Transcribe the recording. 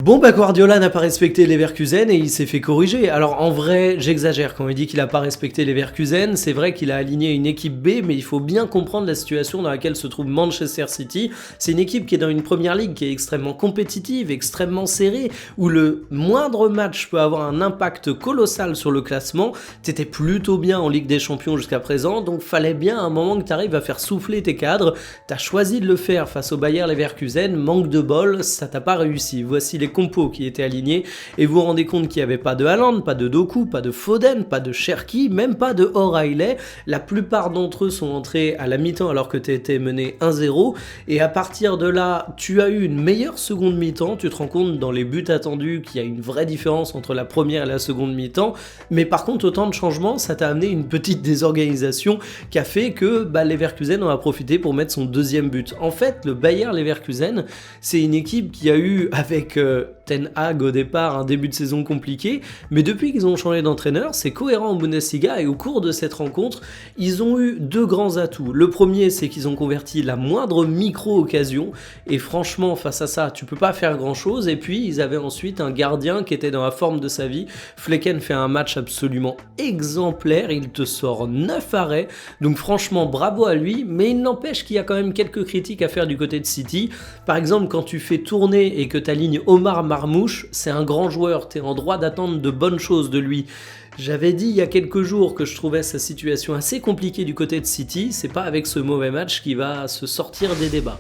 Bon bah Guardiola n'a pas respecté Leverkusen et il s'est fait corriger. Alors en vrai, j'exagère quand il dit qu'il n'a pas respecté Leverkusen, c'est vrai qu'il a aligné une équipe B, mais il faut bien comprendre la situation dans laquelle se trouve Manchester City. C'est une équipe qui est dans une première ligue qui est extrêmement compétitive, extrêmement serrée, où le moindre match peut avoir un impact colossal sur le classement. T'étais plutôt bien en Ligue des Champions jusqu'à présent, donc fallait bien à un moment que t'arrives à faire souffler tes cadres. T'as choisi de le faire face au Bayer Leverkusen, manque de bol, ça t'a pas réussi. Voici les compos qui étaient alignés et vous vous rendez compte qu'il n'y avait pas de Haaland, pas de Doku, pas de Foden, pas de Cherki, même pas de O'Reilly. La plupart d'entre eux sont entrés à la mi-temps alors que tu étais mené 1-0 et à partir de là, tu as eu une meilleure seconde mi-temps. Tu te rends compte dans les buts attendus qu'il y a une vraie différence entre la première et la seconde mi-temps, mais par contre autant de changements, ça t'a amené une petite désorganisation qui a fait que Leverkusen en a profité pour mettre son deuxième but. En fait, le Bayer Leverkusen, c'est une équipe qui a eu avec Ten Hag au départ un début de saison compliqué, mais depuis qu'ils ont changé d'entraîneur, c'est cohérent en Bundesliga et au cours de cette rencontre, ils ont eu deux grands atouts. Le premier, c'est qu'ils ont converti la moindre micro-occasion et franchement, face à ça, tu peux pas faire grand-chose. Et puis, ils avaient ensuite un gardien qui était dans la forme de sa vie. Flecken fait un match absolument exemplaire, il te sort 9 arrêts, donc franchement, bravo à lui, mais il n'empêche qu'il y a quand même quelques critiques à faire du côté de City. Par exemple, quand tu fais tourner et que tu alignes Omar Marmouche, c'est un grand joueur, t'es en droit d'attendre de bonnes choses de lui. J'avais dit il y a quelques jours que je trouvais sa situation assez compliquée du côté de City, c'est pas avec ce mauvais match qu'il va se sortir des débats.